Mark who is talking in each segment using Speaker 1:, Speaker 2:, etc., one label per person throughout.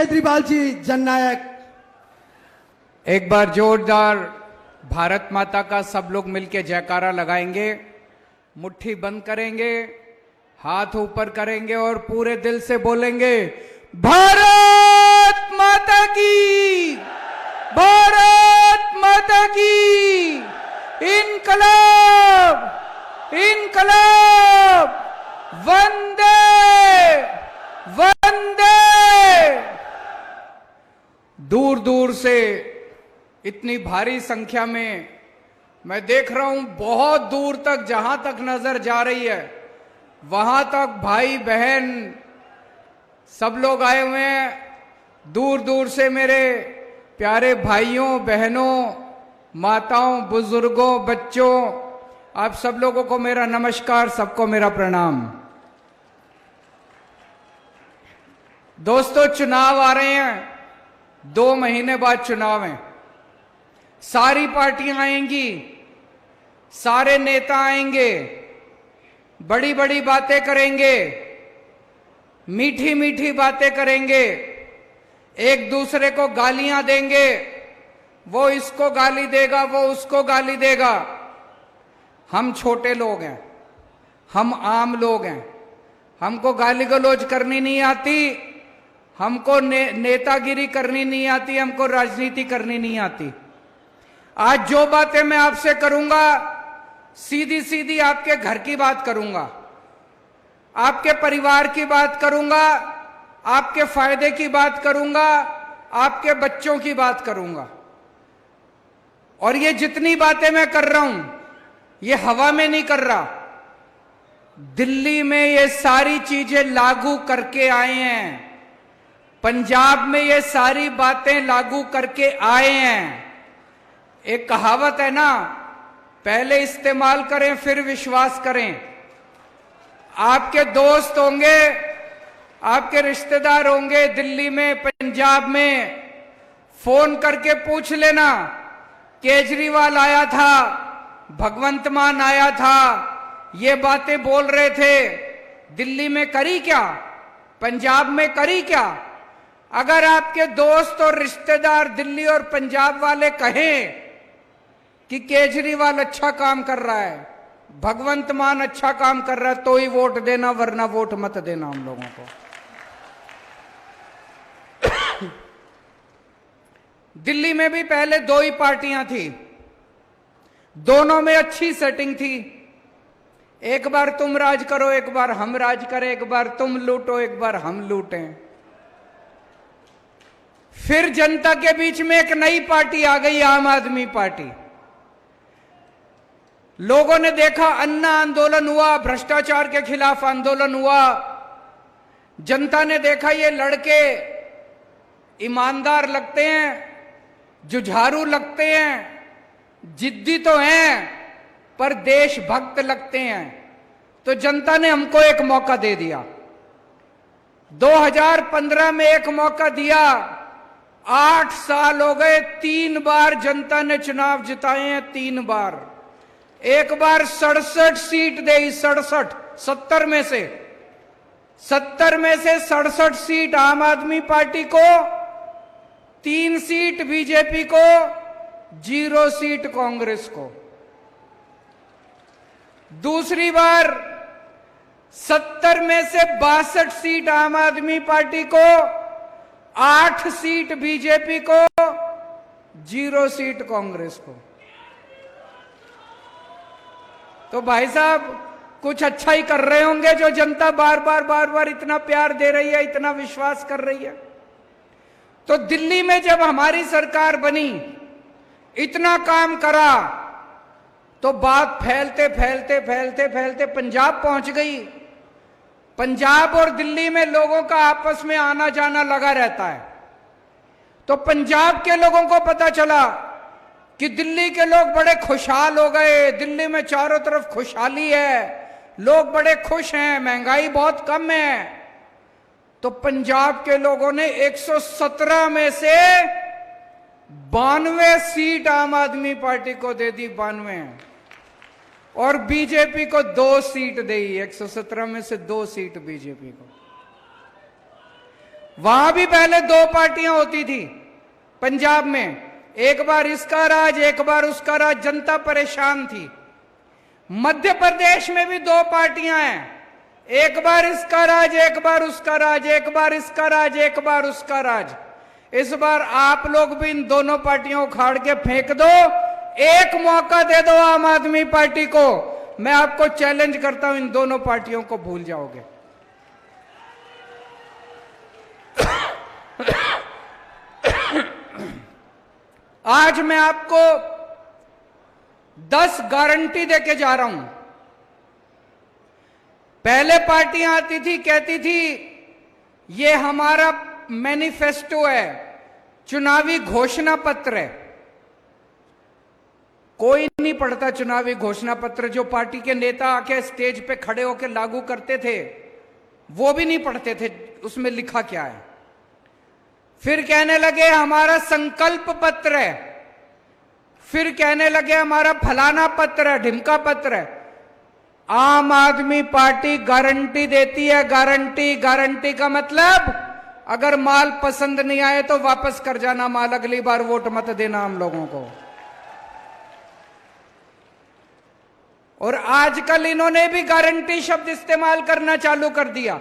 Speaker 1: केजरीवाल जी जननायक।
Speaker 2: एक बार जोरदार भारत माता का सब लोग मिलकर जयकारा लगाएंगे, मुट्ठी बंद करेंगे, हाथ ऊपर करेंगे और पूरे दिल से बोलेंगे भारत माता की, भारत माता की, इनकलाब, इनकलाब, वंदे वंदे। दूर दूर से इतनी भारी संख्या में मैं देख रहा हूं, बहुत दूर तक, जहां तक नजर जा रही है वहां तक भाई बहन सब लोग आए हुए हैं। दूर दूर से मेरे प्यारे भाइयों बहनों, माताओं, बुजुर्गों, बच्चों, आप सब लोगों को मेरा नमस्कार, सबको मेरा प्रणाम। दोस्तों, चुनाव आ रहे हैं, 2 महीने बाद चुनाव है। सारी पार्टियां आएंगी, सारे नेता आएंगे, बड़ी बड़ी बातें करेंगे, मीठी मीठी बातें करेंगे, एक दूसरे को गालियां देंगे, वो इसको गाली देगा, वो उसको गाली देगा। हम छोटे लोग हैं, हम आम लोग हैं, हमको गाली गलौज करनी नहीं आती, हमको नेतागिरी करनी नहीं आती, हमको राजनीति करनी नहीं आती। आज जो बातें मैं आपसे करूंगा, सीधी सीधी आपके घर की बात करूंगा, आपके परिवार की बात करूंगा, आपके फायदे की बात करूंगा, आपके बच्चों की बात करूंगा। और ये जितनी बातें मैं कर रहा हूं, ये हवा में नहीं कर रहा, दिल्ली में ये सारी चीजें लागू करके आए हैं, पंजाब में ये सारी बातें लागू करके आए हैं। एक कहावत है ना, पहले इस्तेमाल करें फिर विश्वास करें। आपके दोस्त होंगे, आपके रिश्तेदार होंगे दिल्ली में, पंजाब में, फोन करके पूछ लेना, केजरीवाल आया था, भगवंत मान आया था, ये बातें बोल रहे थे, दिल्ली में करी क्या, पंजाब में करी क्या? अगर आपके दोस्त और रिश्तेदार दिल्ली और पंजाब वाले कहें कि केजरीवाल अच्छा काम कर रहा है, भगवंत मान अच्छा काम कर रहा है, तो ही वोट देना, वरना वोट मत देना हम लोगों को। दिल्ली में भी पहले 2 ही पार्टियां थी, दोनों में अच्छी सेटिंग थी। एक बार तुम राज करो, एक बार हम राज करें, एक बार तुम लूटो, एक बार हम लूटें। फिर जनता के बीच में एक नई पार्टी आ गई, आम आदमी पार्टी। लोगों ने देखा, अन्ना आंदोलन हुआ, भ्रष्टाचार के खिलाफ आंदोलन हुआ, जनता ने देखा ये लड़के ईमानदार लगते हैं, जुझारू लगते हैं, जिद्दी तो हैं पर देशभक्त लगते हैं, तो जनता ने हमको एक मौका दे दिया। 2015 में एक मौका दिया, 8 साल हो गए, 3 बार जनता ने चुनाव जिताए हैं, 3 बार। एक बार 67 सीट दी, 67, 70 में से 67 सीट आम आदमी पार्टी को, 3 सीट बीजेपी को, 0 सीट कांग्रेस को। दूसरी बार 70 में से 62 सीट आम आदमी पार्टी को, 8 सीट बीजेपी को, 0 सीट कांग्रेस को। तो भाई साहब, कुछ अच्छा ही कर रहे होंगे जो जनता बार बार इतना प्यार दे रही है, इतना विश्वास कर रही है। तो दिल्ली में जब हमारी सरकार बनी, इतना काम करा, तो बात फैलते फैलते फैलते फैलते पंजाब पहुंच गई। पंजाब और दिल्ली में लोगों का आपस में आना जाना लगा रहता है। तो पंजाब के लोगों को पता चला कि दिल्ली के लोग बड़े खुशहाल हो गए, दिल्ली में चारों तरफ खुशहाली है, लोग बड़े खुश हैं, महंगाई बहुत कम है। तो पंजाब के लोगों ने 117 में से 92 सीट आम आदमी पार्टी को दे दी, 92, और बीजेपी को 2 सीट दी, 117 में से 2 सीट बीजेपी को। वहां भी पहले दो पार्टियां होती थी पंजाब में, एक बार इसका राज एक बार उसका राज, जनता परेशान थी। मध्य प्रदेश में भी दो पार्टियां हैं, एक बार इसका राज एक बार उसका राज, एक बार इसका राज एक बार उसका राज। इस बार आप लोग भी इन दोनों पार्टियों को उखाड़ के फेंक दो, एक मौका दे दो आम आदमी पार्टी को। मैं आपको चैलेंज करता हूं, इन दोनों पार्टियों को भूल जाओगे। आज मैं आपको 10 गारंटी देके जा रहा हूं। पहले पार्टियां आती थी, कहती थी ये हमारा मैनिफेस्टो है, चुनावी घोषणा पत्र है। कोई नहीं पढ़ता चुनावी घोषणा पत्र। जो पार्टी के नेता आके स्टेज पे खड़े होकर लागू करते थे वो भी नहीं पढ़ते थे उसमें लिखा क्या है। फिर कहने लगे हमारा संकल्प पत्र है, फिर कहने लगे हमारा फलाना पत्र है, ढिमका पत्र है। आम आदमी पार्टी गारंटी देती है, गारंटी। गारंटी का मतलब अगर माल पसंद नहीं आए तो वापस कर जाना माल, अगली बार वोट मत देना हम लोगों को। और आजकल इन्होंने भी गारंटी शब्द इस्तेमाल करना चालू कर दिया।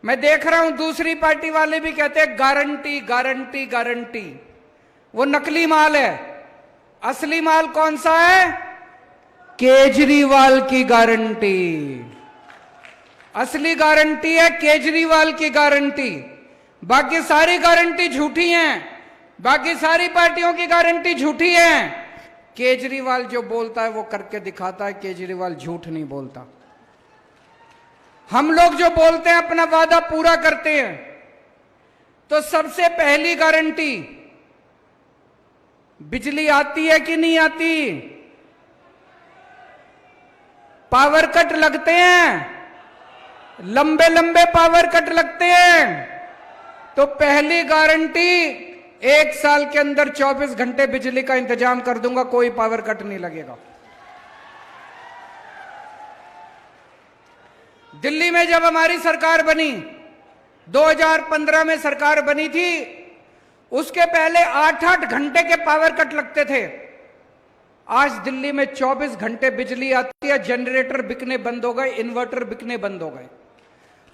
Speaker 2: मैं देख रहा हूं दूसरी पार्टी वाले भी कहते हैं गारंटी गारंटी गारंटी। वो नकली माल है, असली माल कौन सा है? केजरीवाल की गारंटी। असली गारंटी है केजरीवाल की गारंटी। बाकी सारी गारंटी झूठी हैं, बाकी सारी पार्टियों की गारंटी झूठी है। केजरीवाल जो बोलता है वो करके दिखाता है, केजरीवाल झूठ नहीं बोलता। हम लोग जो बोलते हैं अपना वादा पूरा करते हैं। तो सबसे पहली गारंटी, बिजली आती है कि नहीं आती? पावर कट लगते हैं, लंबे लंबे पावर कट लगते हैं। तो पहली गारंटी, 1 साल के अंदर 24 घंटे बिजली का इंतजाम कर दूंगा, कोई पावर कट नहीं लगेगा। दिल्ली में जब हमारी सरकार बनी, 2015 में सरकार बनी थी, उसके पहले 8-8 घंटे के पावर कट लगते थे। आज दिल्ली में 24 घंटे बिजली आती है, जनरेटर बिकने बंद हो गए, इन्वर्टर बिकने बंद हो गए।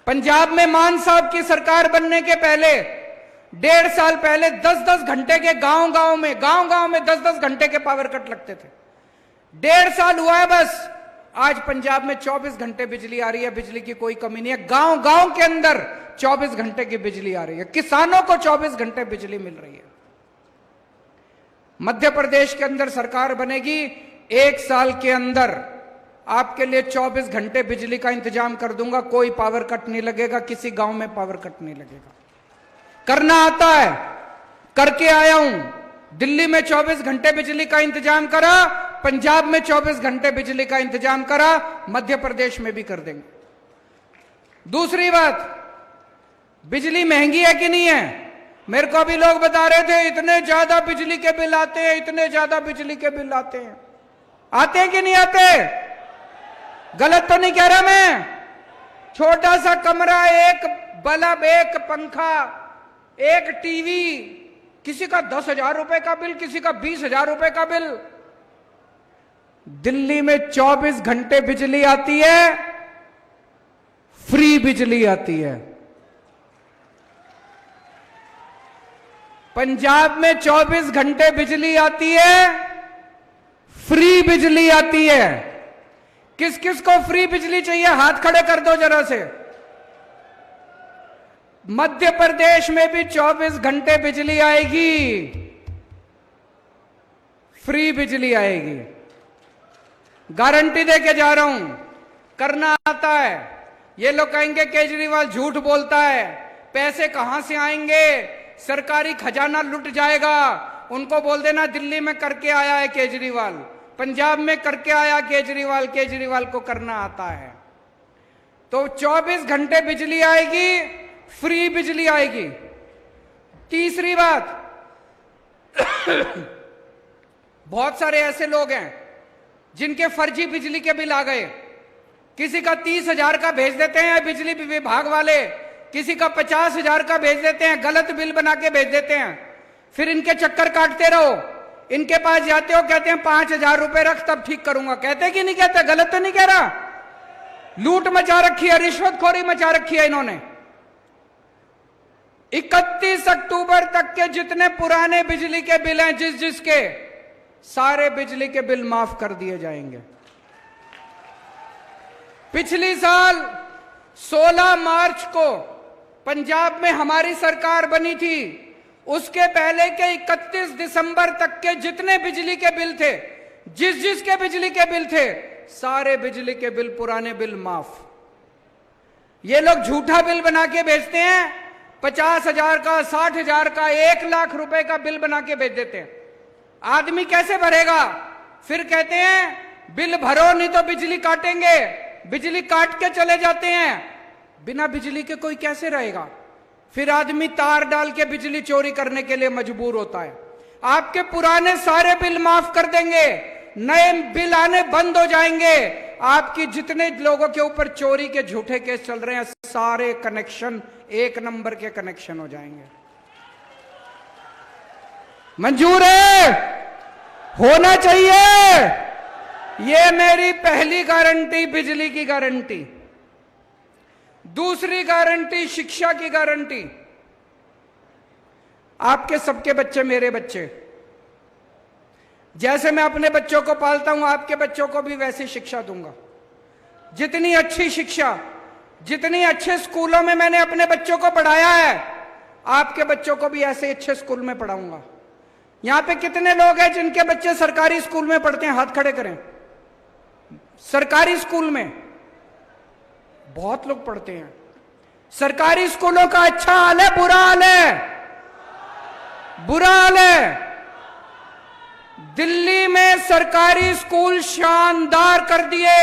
Speaker 2: पंजाब में मान साहब की सरकार बनने के पहले 1.5 साल पहले 10-10 घंटे के गांव गांव में 10-10 घंटे के पावर कट लगते थे। 1.5 साल हुआ है बस, आज पंजाब में 24 घंटे बिजली आ रही है, बिजली की कोई कमी नहीं है। गांव गांव के अंदर 24 घंटे की बिजली आ रही है, किसानों को 24 घंटे बिजली मिल रही है। मध्य प्रदेश के अंदर सरकार बनेगी, 1 साल के अंदर आपके लिए 24 घंटे बिजली का इंतजाम कर दूंगा, कोई पावर कट नहीं लगेगा, किसी गांव में पावर कट नहीं लगेगा। करना आता है, करके आया हूं। दिल्ली में 24 घंटे बिजली का इंतजाम करा, पंजाब में 24 घंटे बिजली का इंतजाम करा, मध्य प्रदेश में भी कर देंगे। दूसरी बात, बिजली महंगी है कि नहीं है? मेरे को अभी लोग बता रहे थे इतने ज्यादा बिजली के बिल आते हैं, इतने ज्यादा बिजली के बिल आते हैं। आते हैं कि नहीं आते? गलत तो नहीं कह रहा मैं? छोटा सा कमरा, एक बल्ब, एक पंखा, एक टीवी, किसी का 10,000 रुपए का बिल, किसी का 20,000 रुपए का बिल। दिल्ली में 24 घंटे बिजली आती है, फ्री बिजली आती है। पंजाब में 24 घंटे बिजली आती है, फ्री बिजली आती है। किस किस को फ्री बिजली चाहिए? हाथ खड़े कर दो जरा से। मध्य प्रदेश में भी 24 घंटे बिजली आएगी, फ्री बिजली आएगी। गारंटी देके जा रहा हूं, करना आता है। ये लोग कहेंगे केजरीवाल झूठ बोलता है, पैसे कहां से आएंगे, सरकारी खजाना लुट जाएगा। उनको बोल देना दिल्ली में करके आया है केजरीवाल, पंजाब में करके आया केजरीवाल, केजरीवाल को करना आता है। तो 24 घंटे बिजली आएगी, फ्री बिजली आएगी। तीसरी बात, बहुत सारे ऐसे लोग हैं जिनके फर्जी बिजली के बिल आ गए। किसी का 30,000 का भेज देते हैं बिजली विभाग वाले, किसी का 50,000 का भेज देते हैं, गलत बिल बना के भेज देते हैं, फिर इनके चक्कर काटते रहो। इनके पास जाते हो, कहते हैं 5,000 रुपए रख तब ठीक करूंगा। कहते कि नहीं कहते? गलत तो नहीं कह रहा? लूट मचा रखी है, रिश्वतखोरी मचा रखी है इन्होंने। 31 अक्टूबर तक के जितने पुराने बिजली के बिल हैं जिसके, सारे बिजली के बिल माफ कर दिए जाएंगे। पिछली साल 16 मार्च को पंजाब में हमारी सरकार बनी थी, उसके पहले के 31 दिसंबर तक के जितने बिजली के बिल थे, जिसके बिजली के बिल थे, सारे बिजली के बिल, पुराने बिल माफ। ये लोग झूठा बिल बना के भेजते हैं, 50,000 का, 60,000 का, 1,00,000 रुपए का बिल बना के भेज देते हैं। आदमी कैसे भरेगा? फिर कहते हैं बिल भरो नहीं तो बिजली काटेंगे। बिजली काट के चले जाते हैं, बिना बिजली के कोई कैसे रहेगा? फिर आदमी तार डाल के बिजली चोरी करने के लिए मजबूर होता है। आपके पुराने सारे बिल माफ कर देंगे, नए बिल आने बंद हो जाएंगे। आपकी जितने लोगों के ऊपर चोरी के झूठे केस चल रहे हैं, सारे कनेक्शन 1 नंबर के कनेक्शन हो जाएंगे। मंजूर है? होना चाहिए। ये मेरी पहली गारंटी, बिजली की गारंटी। दूसरी गारंटी, शिक्षा की गारंटी। आपके सबके बच्चे मेरे बच्चे, जैसे मैं अपने बच्चों को पालता हूं, आपके बच्चों को भी वैसी शिक्षा दूंगा। जितनी अच्छी शिक्षा, जितनी अच्छे स्कूलों में मैंने अपने बच्चों को पढ़ाया है, आपके बच्चों को भी ऐसे अच्छे स्कूल में पढ़ाऊंगा। यहां पे कितने लोग हैं जिनके बच्चे सरकारी स्कूल में पढ़ते हैं? हाथ खड़े करें। सरकारी स्कूल में बहुत लोग पढ़ते हैं। सरकारी स्कूलों का अच्छा हाल है, बुरा हाल है? बुरा हाल है। दिल्ली में सरकारी स्कूल शानदार कर दिए।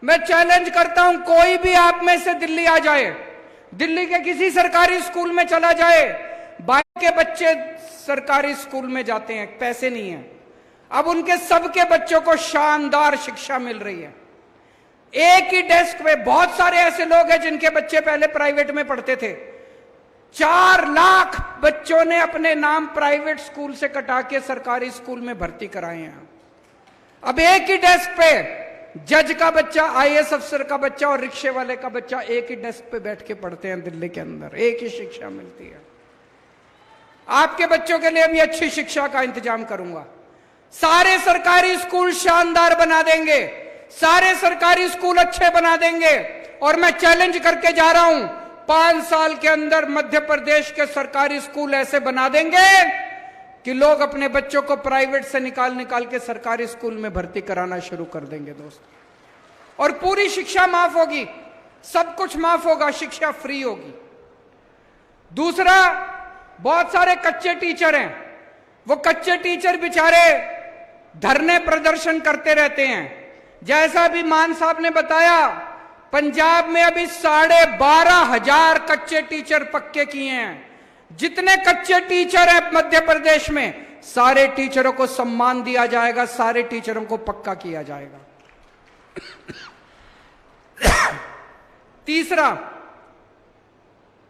Speaker 2: मैं चैलेंज करता हूं, कोई भी आप में से दिल्ली आ जाए, दिल्ली के किसी सरकारी स्कूल में चला जाए, बाकी के बच्चे सरकारी स्कूल में जाते हैं, पैसे नहीं है। अब उनके सबके बच्चों को शानदार शिक्षा मिल रही है। एक ही डेस्क पे बहुत सारे ऐसे लोग हैं जिनके बच्चे पहले प्राइवेट में पढ़ते थे। 4 लाख बच्चों ने अपने नाम प्राइवेट स्कूल से कटा के सरकारी स्कूल में भर्ती कराए हैं। अब एक ही डेस्क पे जज का बच्चा, IAS अफसर का बच्चा और रिक्शे वाले का बच्चा एक ही डेस्क पे बैठ के पढ़ते हैं दिल्ली के अंदर। एक ही शिक्षा मिलती है। आपके बच्चों के लिए भी अच्छी शिक्षा का इंतजाम करूंगा। सारे सरकारी स्कूल शानदार बना देंगे, सारे सरकारी स्कूल अच्छे बना देंगे। और मैं चैलेंज करके जा रहा हूं, 5 साल के अंदर मध्य प्रदेश के सरकारी स्कूल ऐसे बना देंगे कि लोग अपने बच्चों को प्राइवेट से निकाल के सरकारी स्कूल में भर्ती कराना शुरू कर देंगे दोस्त। और पूरी शिक्षा माफ होगी, सब कुछ माफ होगा, शिक्षा फ्री होगी। दूसरा, बहुत सारे कच्चे टीचर हैं, वो कच्चे टीचर बेचारे धरने प्रदर्शन करते रहते हैं। जैसा भी मान साहब ने बताया, पंजाब में अभी 12,500 कच्चे टीचर पक्के किए हैं। जितने कच्चे टीचर हैं मध्य प्रदेश में, सारे टीचरों को सम्मान दिया जाएगा, सारे टीचरों को पक्का किया जाएगा। तीसरा,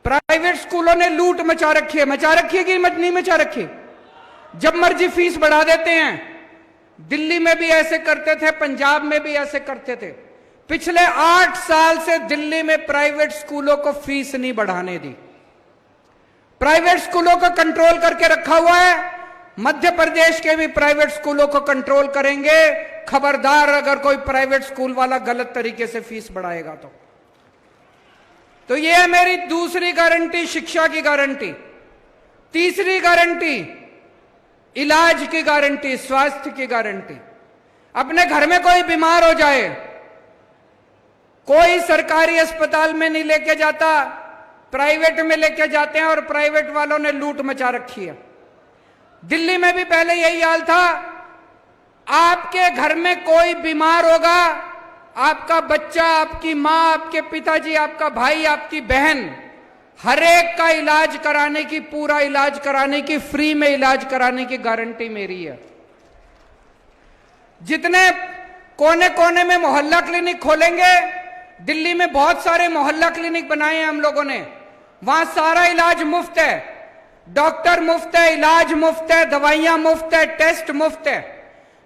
Speaker 2: प्राइवेट स्कूलों ने लूट मचा रखी है। मचा रखी है कि नहीं मचा रखी? जब मर्जी फीस बढ़ा देते हैं। दिल्ली में भी ऐसे करते थे, पंजाब में भी ऐसे करते थे। पिछले 8 साल से दिल्ली में प्राइवेट स्कूलों को फीस नहीं बढ़ाने दी। प्राइवेट स्कूलों को कंट्रोल करके रखा हुआ है। मध्य प्रदेश के भी प्राइवेट स्कूलों को कंट्रोल करेंगे। खबरदार अगर कोई प्राइवेट स्कूल वाला गलत तरीके से फीस बढ़ाएगा तो यह है मेरी दूसरी गारंटी, शिक्षा की गारंटी। तीसरी गारंटी, इलाज की गारंटी, स्वास्थ्य की गारंटी। अपने घर में कोई बीमार हो जाए, कोई सरकारी अस्पताल में नहीं लेके जाता, प्राइवेट में लेके जाते हैं और प्राइवेट वालों ने लूट मचा रखी है। दिल्ली में भी पहले यही हाल था। आपके घर में कोई बीमार होगा, आपका बच्चा, आपकी मां, आपके पिताजी, आपका भाई, आपकी बहन, हर एक का इलाज कराने की, पूरा इलाज कराने की, फ्री में इलाज कराने की गारंटी मेरी है। जितने कोने कोने में मोहल्ला क्लिनिक खोलेंगे, दिल्ली में बहुत सारे मोहल्ला क्लिनिक बनाए हैं हम लोगों ने, वहां सारा इलाज मुफ्त है, डॉक्टर मुफ्त है, इलाज मुफ्त है, दवाइयां मुफ्त है, टेस्ट मुफ्त है।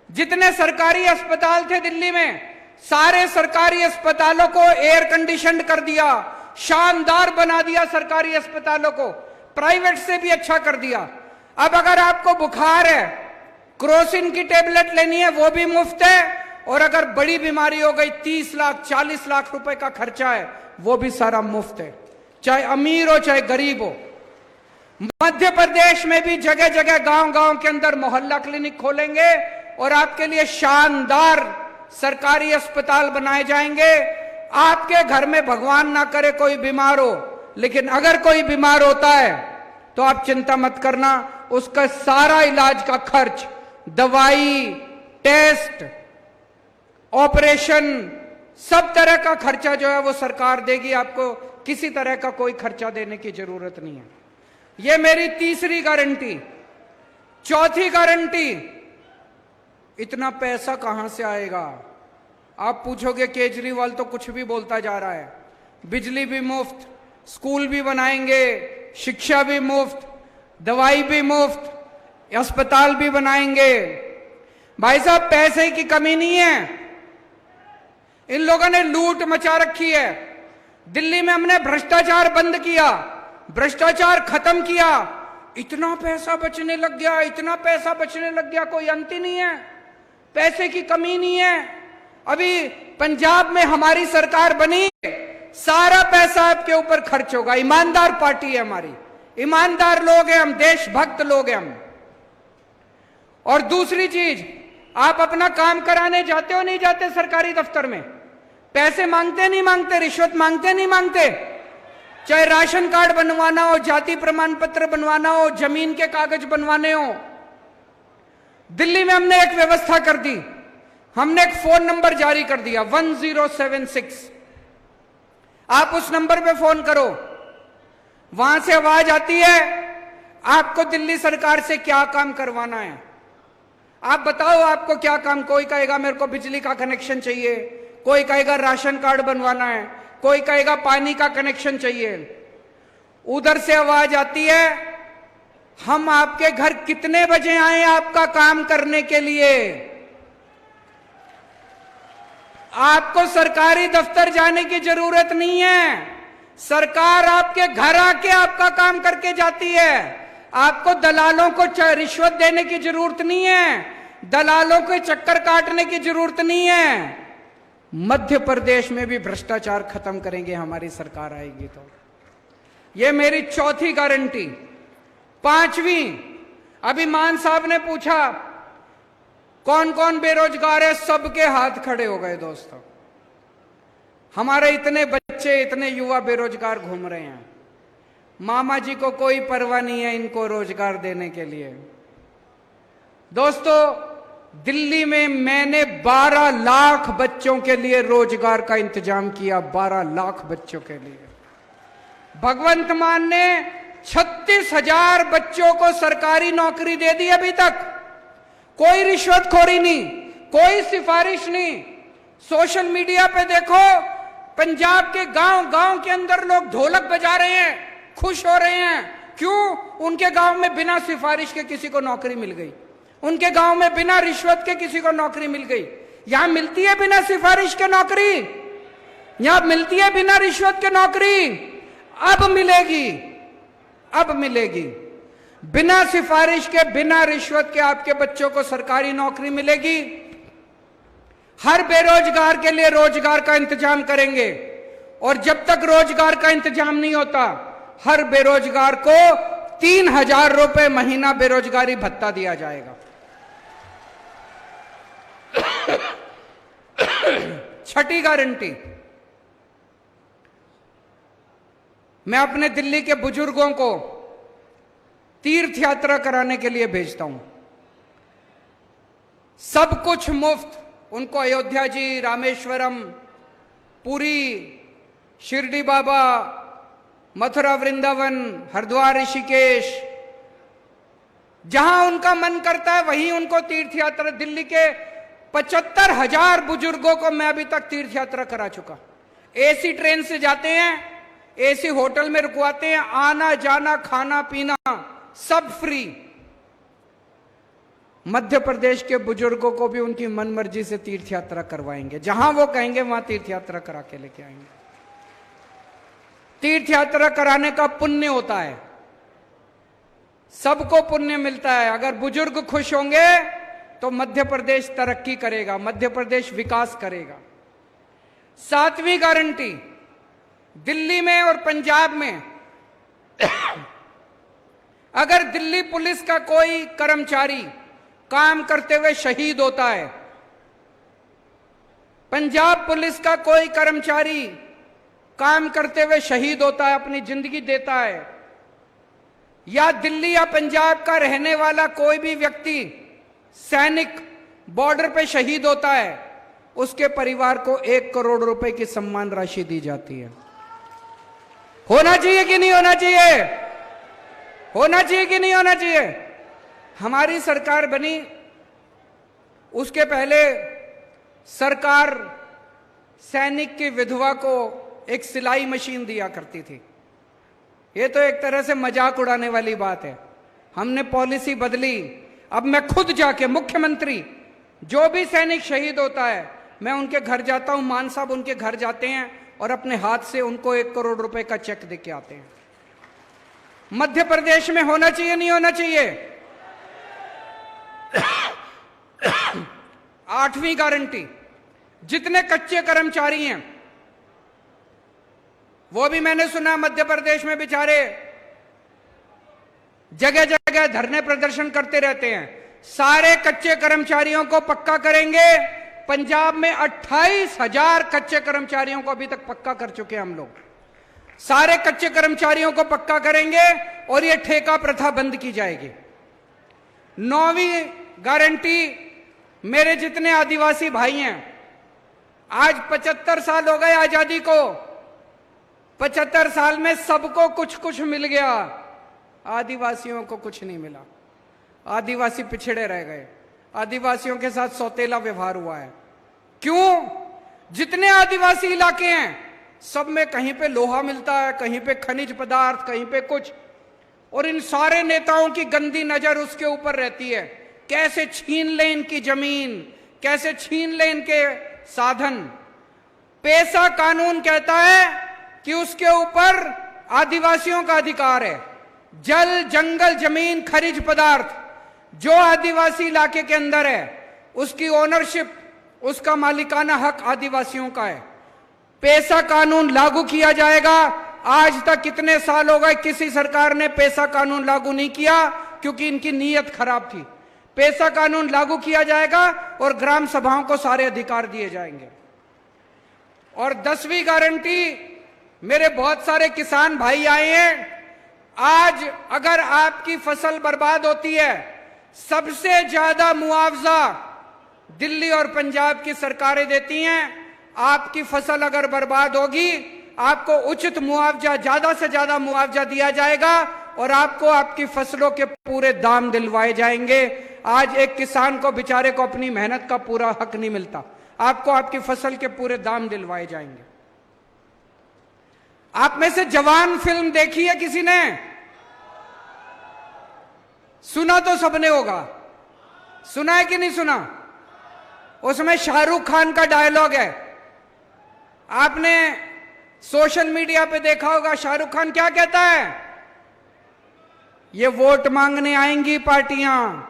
Speaker 2: जितने सरकारी अस्पताल थे दिल्ली में, सारे सरकारी अस्पतालों को एयर कंडीशन कर दिया, शानदार बना दिया सरकारी अस्पतालों को, प्राइवेट से भी अच्छा कर दिया। अब अगर आपको बुखार है, क्रोसिन की टेबलेट लेनी है, वो भी मुफ्त है, और अगर बड़ी बीमारी हो गई 30 लाख 40 लाख रुपए का खर्चा है, वो भी सारा मुफ्त है, चाहे अमीर हो चाहे गरीब हो। मध्य प्रदेश में भी जगह जगह गांव गांव के अंदर मोहल्ला क्लिनिक खोलेंगे और आपके लिए शानदार सरकारी अस्पताल बनाए जाएंगे। आपके घर में भगवान ना करे कोई बीमार हो, लेकिन अगर कोई बीमार होता है तो आप चिंता मत करना, उसका सारा इलाज का खर्च, दवाई, टेस्ट, ऑपरेशन, सब तरह का खर्चा जो है वो सरकार देगी। आपको किसी तरह का कोई खर्चा देने की जरूरत नहीं है। ये मेरी तीसरी गारंटी। चौथी गारंटी, इतना पैसा कहां से आएगा? आप पूछोगे केजरीवाल तो कुछ भी बोलता जा रहा है, बिजली भी मुफ्त, स्कूल भी बनाएंगे, शिक्षा भी मुफ्त, दवाई भी मुफ्त, अस्पताल भी बनाएंगे। भाई साहब, पैसे की कमी नहीं है, इन लोगों ने लूट मचा रखी है। दिल्ली में हमने भ्रष्टाचार बंद किया, भ्रष्टाचार खत्म किया, इतना पैसा बचने लग गया, इतना पैसा बचने लग गया, कोई अंत ही नहीं है। पैसे की कमी नहीं है। अभी पंजाब में हमारी सरकार बनी, सारा पैसा आपके ऊपर खर्च होगा। ईमानदार पार्टी है हमारी, ईमानदार लोग हैं हम, देशभक्त लोग हैं हम। और दूसरी चीज, आप अपना काम कराने जाते हो नहीं जाते सरकारी दफ्तर में? पैसे मांगते नहीं मांगते, रिश्वत मांगते नहीं मांगते? चाहे राशन कार्ड बनवाना हो, जाति प्रमाण पत्र बनवाना हो, जमीन के कागज बनवाने हो। दिल्ली में हमने एक व्यवस्था कर दी, हमने एक फोन नंबर जारी कर दिया 1076। आप उस नंबर पे फोन करो, वहां से आवाज आती है, आपको दिल्ली सरकार से क्या काम करवाना है, आप बताओ आपको क्या काम। कोई कहेगा मेरे को बिजली का कनेक्शन चाहिए, कोई कहेगा राशन कार्ड बनवाना है, कोई कहेगा पानी का कनेक्शन चाहिए। उधर से आवाज आती है, हम आपके घर कितने बजे आए आपका काम करने के लिए? आपको सरकारी दफ्तर जाने की जरूरत नहीं है, सरकार आपके घर आके आपका काम करके जाती है। आपको दलालों को रिश्वत देने की जरूरत नहीं है, दलालों के चक्कर काटने की जरूरत नहीं है। मध्य प्रदेश में भी भ्रष्टाचार खत्म करेंगे हमारी सरकार आएगी तो। यह मेरी चौथी गारंटी। पांचवी, अभी मान साहब ने पूछा कौन कौन बेरोजगार है, सबके हाथ खड़े हो गए दोस्तों। हमारे इतने बच्चे, इतने युवा बेरोजगार घूम रहे हैं, मामा जी को कोई परवाह नहीं है इनको रोजगार देने के लिए। दोस्तों, दिल्ली में मैंने 12 लाख बच्चों के लिए रोजगार का इंतजाम किया, 12 लाख बच्चों के लिए। भगवंत मान ने 36,000 बच्चों को सरकारी नौकरी दे दी अभी तक। कोई रिश्वतखोरी नहीं, कोई सिफारिश नहीं। सोशल मीडिया पे देखो, पंजाब के गांव गांव के अंदर लोग ढोलक बजा रहे हैं, खुश हो रहे हैं। क्यों? उनके गांव में बिना सिफारिश के किसी को नौकरी मिल गई, उनके गांव में बिना रिश्वत के किसी को नौकरी मिल गई। यहां मिलती है बिना सिफारिश के नौकरी, यहां मिलती है बिना रिश्वत के नौकरी। अब मिलेगी, अब मिलेगी बिना सिफारिश के, बिना रिश्वत के आपके बच्चों को सरकारी नौकरी मिलेगी। हर बेरोजगार के लिए रोजगार का इंतजाम करेंगे, और जब तक रोजगार का इंतजाम नहीं होता, हर बेरोजगार को 3,000 रुपए महीना बेरोजगारी भत्ता दिया जाएगा। छठी गारंटी, मैं अपने दिल्ली के बुजुर्गों को तीर्थ यात्रा कराने के लिए भेजता हूं, सब कुछ मुफ्त। उनको अयोध्या जी, रामेश्वरम, पुरी, शिरडी बाबा, मथुरा वृंदावन, हरिद्वार, ऋषिकेश, जहां उनका मन करता है वहीं उनको तीर्थ यात्रा। दिल्ली के 75,000 बुजुर्गों को मैं अभी तक तीर्थ यात्रा करा चुका। एसी ट्रेन से जाते हैं, एसी होटल में रुकवाते हैं, आना जाना खाना पीना सब फ्री। मध्य प्रदेश के बुजुर्गों को भी उनकी मनमर्जी से तीर्थ यात्रा करवाएंगे, जहां वो कहेंगे वहां तीर्थ यात्रा करा के लेके आएंगे। तीर्थ यात्रा कराने का पुण्य होता है, सबको पुण्य मिलता है। अगर बुजुर्ग खुश होंगे तो मध्य प्रदेश तरक्की करेगा, मध्य प्रदेश विकास करेगा। 7वीं गारंटी, दिल्ली में और पंजाब में अगर दिल्ली पुलिस का कोई कर्मचारी काम करते हुए शहीद होता है, पंजाब पुलिस का कोई कर्मचारी काम करते हुए शहीद होता है, अपनी जिंदगी देता है, या दिल्ली या पंजाब का रहने वाला कोई भी व्यक्ति सैनिक बॉर्डर पे शहीद होता है, उसके परिवार को 1 करोड़ रुपए की सम्मान राशि दी जाती है। होना चाहिए कि नहीं होना चाहिए? होना चाहिए कि नहीं होना चाहिए? हमारी सरकार बनी, उसके पहले सरकार सैनिक की विधवा को एक सिलाई मशीन दिया करती थी। ये तो एक तरह से मजाक उड़ाने वाली बात है। हमने पॉलिसी बदली, अब मैं खुद जाके मुख्यमंत्री, जो भी सैनिक शहीद होता है मैं उनके घर जाता हूं, मान साहब उनके घर जाते हैं और अपने हाथ से उनको 1 करोड़ रुपए का चेक दे के आते हैं। मध्य प्रदेश में होना चाहिए नहीं होना चाहिए? 8वीं गारंटी, जितने कच्चे कर्मचारी हैं, वो भी मैंने सुना मध्य प्रदेश में बेचारे जगह जगह धरने प्रदर्शन करते रहते हैं। सारे कच्चे कर्मचारियों को पक्का करेंगे। पंजाब में 28,000 कच्चे कर्मचारियों को अभी तक पक्का कर चुके हैं हम लोग। सारे कच्चे कर्मचारियों को पक्का करेंगे और ये ठेका प्रथा बंद की जाएगी। 9वीं गारंटी, मेरे जितने आदिवासी भाई हैं, आज 75 साल हो गए आजादी को, 75 साल में सबको कुछ कुछ मिल गया, आदिवासियों को कुछ नहीं मिला। आदिवासी पिछड़े रह गए, आदिवासियों के साथ सौतेला व्यवहार हुआ है। क्यों? जितने आदिवासी इलाके हैं सब में कहीं पे लोहा मिलता है, कहीं पे खनिज पदार्थ, कहीं पे कुछ, और इन सारे नेताओं की गंदी नजर उसके ऊपर रहती है, कैसे छीन ले इनकी जमीन, कैसे छीन ले इनके साधन। पेसा कानून कहता है कि उसके ऊपर आदिवासियों का अधिकार है। जल, जंगल, जमीन, खनिज पदार्थ जो आदिवासी इलाके के अंदर है, उसकी ओनरशिप, उसका मालिकाना हक आदिवासियों का है। पेसा कानून लागू किया जाएगा। आज तक कितने साल हो गए किसी सरकार ने पेसा कानून लागू नहीं किया, क्योंकि इनकी नीयत खराब थी। पेसा कानून लागू किया जाएगा और ग्राम सभाओं को सारे अधिकार दिए जाएंगे। और 10वीं गारंटी, मेरे बहुत सारे किसान भाई आए हैं, आज अगर आपकी फसल बर्बाद होती है, सबसे ज्यादा मुआवजा दिल्ली और पंजाब की सरकारें देती हैं। आपकी फसल अगर बर्बाद होगी, आपको उचित मुआवजा, ज्यादा से ज्यादा मुआवजा दिया जाएगा और आपको आपकी फसलों के पूरे दाम दिलवाए जाएंगे। आज एक किसान को बेचारे को अपनी मेहनत का पूरा हक नहीं मिलता, आपको आपकी फसल के पूरे दाम दिलवाए जाएंगे। आप में से जवान फिल्म देखी है किसी ने? सुना तो सबने होगा, सुना है कि नहीं सुना? उसमें शाहरुख खान का डायलॉग है, आपने सोशल मीडिया पे देखा होगा। शाहरुख खान क्या कहता है? ये वोट मांगने आएंगी पार्टियां,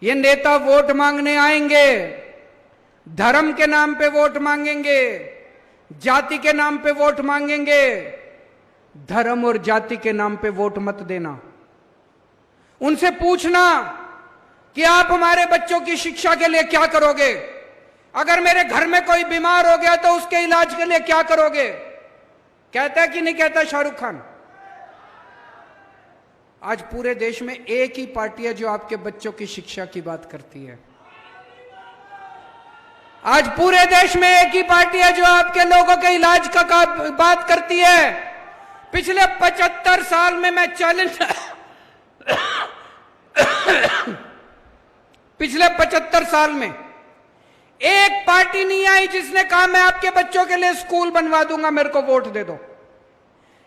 Speaker 2: ये नेता वोट मांगने आएंगे, धर्म के नाम पे वोट मांगेंगे, जाति के नाम पे वोट मांगेंगे। धर्म और जाति के नाम पे वोट मत देना। उनसे पूछना कि आप हमारे बच्चों की शिक्षा के लिए क्या करोगे? अगर मेरे घर में कोई बीमार हो गया तो उसके इलाज के लिए क्या करोगे? कहता है कि नहीं कहता शाहरुख खान? आज पूरे देश में एक ही पार्टी है जो आपके बच्चों की शिक्षा की बात करती है। आज पूरे देश में एक ही पार्टी है जो आपके लोगों के इलाज का बात करती है। पिछले 75 साल में मैं चैलेंज पिछले 75 साल में एक पार्टी नहीं आई जिसने कहा मैं आपके बच्चों के लिए स्कूल बनवा दूंगा, मेरे को वोट दे दो।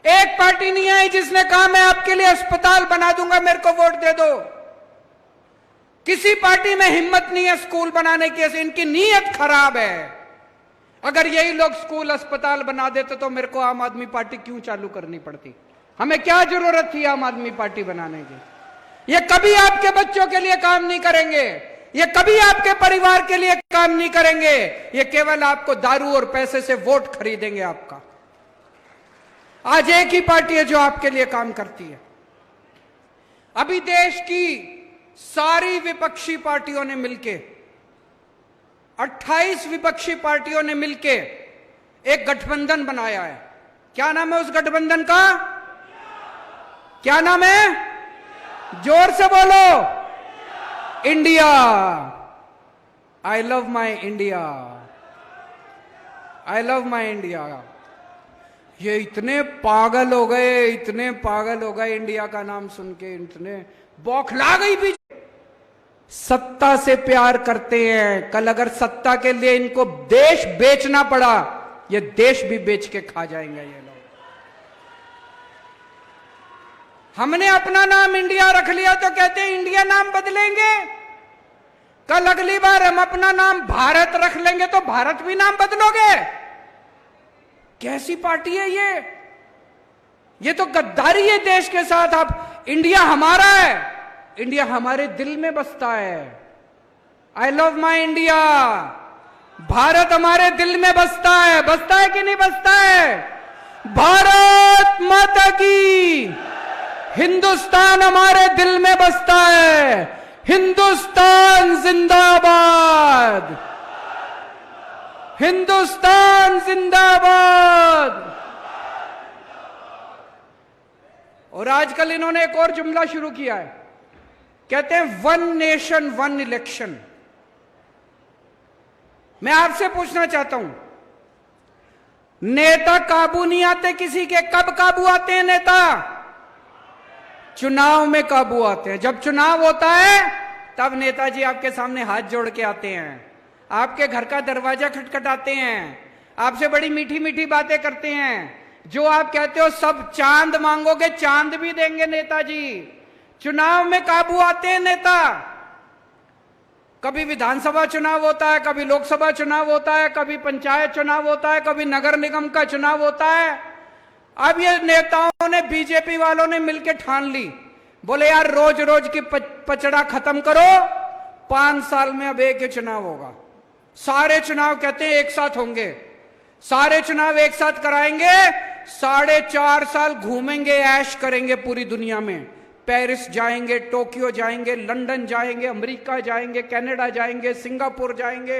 Speaker 2: एक पार्टी नहीं आई जिसने कहा मैं आपके लिए अस्पताल बना दूंगा, मेरे को वोट दे दो। किसी पार्टी में हिम्मत नहीं है स्कूल बनाने की, इनकी नीयत खराब है। अगर यही लोग स्कूल अस्पताल बना देते तो मेरे को आम आदमी पार्टी क्यों चालू करनी पड़ती? हमें क्या जरूरत थी आम आदमी पार्टी बनाने की? ये कभी आपके बच्चों के लिए काम नहीं करेंगे, ये कभी आपके परिवार के लिए काम नहीं करेंगे, ये केवल आपको दारू और पैसे से वोट खरीदेंगे आपका। आज एक ही पार्टी है जो आपके लिए काम करती है। अभी देश की सारी विपक्षी पार्टियों ने मिलके, 28 विपक्षी पार्टियों ने मिलके एक गठबंधन बनाया है। क्या नाम है उस गठबंधन का? क्या नाम है? जोर से बोलो। India. I love my India, I love my India. ये इतने पागल हो गए, इतने पागल हो गए इंडिया का नाम सुन के, इतने बौखला गई भी। सत्ता से प्यार करते हैं। कल अगर सत्ता के लिए इनको देश बेचना पड़ा, ये देश भी बेच के खा जाएंगे ये लोग। हमने अपना नाम इंडिया रख लिया तो कहते हैं इंडिया नाम बदलेंगे। कल अगली बार हम अपना नाम भारत रख लेंगे तो भारत भी नाम बदलोगे? कैसी पार्टी है ये? ये तो गद्दारी है देश के साथ। आप, इंडिया हमारा है, इंडिया हमारे दिल में बसता है। I love my India. Bharat हमारे दिल में बसता है कि नहीं बसता है? भारत माता की। हिंदुस्तान हमारे दिल में बसता है। हिंदुस्तान जिंदाबाद, हिंदुस्तान जिंदाबाद। और आजकल इन्होंने एक और जुमला शुरू किया है, कहते हैं वन नेशन वन इलेक्शन। मैं आपसे पूछना चाहता हूं, नेता काबू नहीं आते किसी के? कब काबू आते हैं नेता? चुनाव में काबू आते हैं। जब चुनाव होता है तब नेताजी आपके सामने हाथ जोड़ के आते हैं, आपके घर का दरवाजा खटखटाते हैं, आपसे बड़ी मीठी मीठी बातें करते हैं। जो आप कहते हो सब चांद मांगोगे, चांद भी देंगे नेताजी। चुनाव में काबू आते हैं नेता। कभी विधानसभा चुनाव होता है, कभी लोकसभा चुनाव होता है, कभी पंचायत चुनाव होता है, कभी नगर निगम का चुनाव होता है। अब ये नेताओं ने, बीजेपी वालों ने मिलकर ठान ली, बोले यार रोज रोज की पचड़ा खत्म करो, 5 साल में अब एक ही चुनाव होगा। सारे चुनाव कहते हैं एक साथ होंगे, सारे चुनाव एक साथ कराएंगे, 4.5 साल घूमेंगे, ऐश करेंगे पूरी दुनिया में। पेरिस जाएंगे, टोक्यो जाएंगे, लंदन जाएंगे, अमेरिका जाएंगे, कनाडा जाएंगे, सिंगापुर जाएंगे,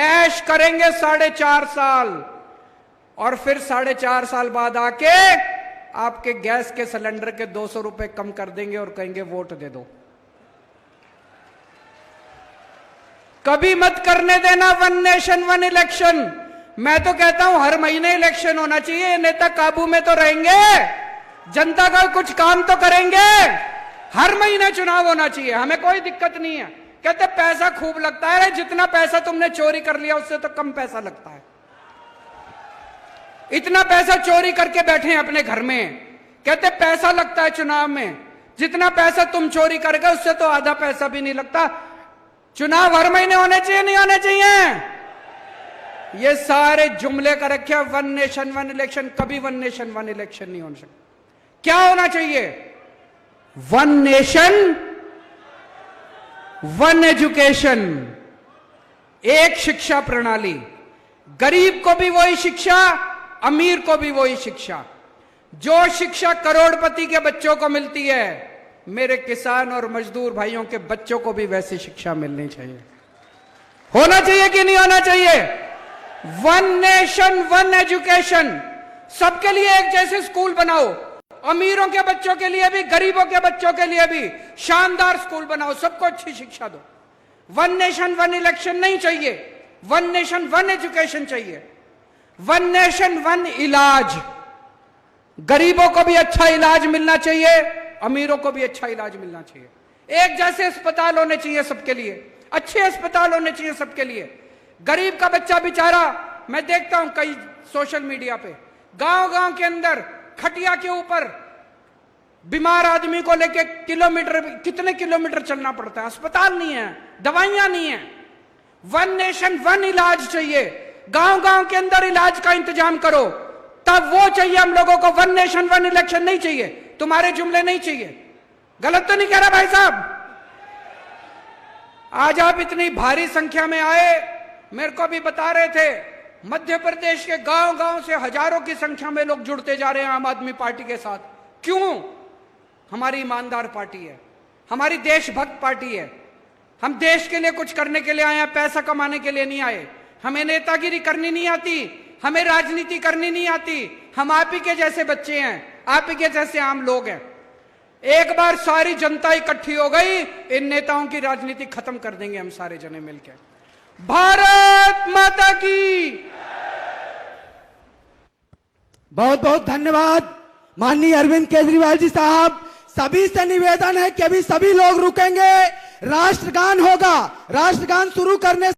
Speaker 2: ऐश करेंगे 4.5 साल। और फिर 4.5 साल बाद आके आपके गैस के सिलेंडर के 200 रुपए कम कर देंगे और कहेंगे वोट दे दो। कभी मत करने देना वन नेशन वन इलेक्शन। मैं तो कहता हूं हर महीने इलेक्शन होना चाहिए। नेता काबू में तो रहेंगे, जनता का कुछ काम तो करेंगे। हर महीने चुनाव होना चाहिए, हमें कोई दिक्कत नहीं है। कहते पैसा खूब लगता है, जितना पैसा तुमने चोरी कर लिया उससे तो कम पैसा लगता है। इतना पैसा चोरी करके बैठे हैं अपने घर में, कहते पैसा लगता है चुनाव में। जितना पैसा तुम चोरी कर गए उससे तो आधा पैसा भी नहीं लगता। चुनाव हर महीने होने चाहिए, नहीं होने चाहिए? ये सारे जुमले का रखे वन नेशन वन इलेक्शन। कभी वन नेशन वन इलेक्शन नहीं हो सकता। क्या होना चाहिए? वन नेशन वन एजुकेशन, एक शिक्षा प्रणाली। गरीब को भी वही शिक्षा, अमीर को भी वही शिक्षा। जो शिक्षा करोड़पति के बच्चों को मिलती है, मेरे किसान और मजदूर भाइयों के बच्चों को भी वैसी शिक्षा मिलनी चाहिए। होना चाहिए कि नहीं होना चाहिए? One nation one education. सबके लिए एक जैसे स्कूल बनाओ, अमीरों के बच्चों के लिए भी, गरीबों के बच्चों के लिए भी शानदार स्कूल बनाओ, सबको अच्छी शिक्षा दो। वन नेशन वन इलेक्शन नहीं चाहिए, वन नेशन वन एजुकेशन चाहिए। वन नेशन वन इलाज। गरीबों को भी अच्छा इलाज मिलना चाहिए, अमीरों को भी अच्छा इलाज मिलना चाहिए। एक जैसे अस्पताल होने चाहिए सबके लिए, अच्छे अस्पताल होने चाहिए सबके लिए। गरीब का बच्चा बेचारा, मैं देखता हूं कई सोशल मीडिया पे, गांव गांव के अंदर खटिया के ऊपर बीमार आदमी को लेके कितने किलोमीटर चलना पड़ता है, अस्पताल नहीं है, दवाइयां नहीं है। वन नेशन वन इलाज चाहिए, गांव गांव के अंदर इलाज का इंतजाम करो, तब वो चाहिए हम लोगों को। वन नेशन वन इलेक्शन नहीं चाहिए, तुम्हारे जुमले नहीं चाहिए। गलत तो नहीं कह रहा भाई साहब? आज आप इतनी भारी संख्या में आए, मेरे को भी बता रहे थे मध्य प्रदेश के गांव गांव से हजारों की संख्या में लोग जुड़ते जा रहे हैं आम आदमी पार्टी के साथ। क्यों? हमारी ईमानदार पार्टी है, हमारी देशभक्त पार्टी है। हम देश के लिए कुछ करने के लिए आए हैं, पैसा कमाने के लिए नहीं आए। हमें नेतागिरी करनी नहीं आती, हमें राजनीति करनी नहीं आती। हम आप ही के जैसे बच्चे हैं, आप ही के जैसे आम लोग हैं। एक बार सारी जनता इकट्ठी हो गई, इन नेताओं की राजनीति खत्म कर देंगे हम सारे जने मिलकर। भारत माता की।
Speaker 1: बहुत बहुत धन्यवाद माननीय अरविंद केजरीवाल जी साहब। सभी से निवेदन है कि अभी सभी लोग रुकेंगे, राष्ट्रगान होगा। राष्ट्रगान शुरू करने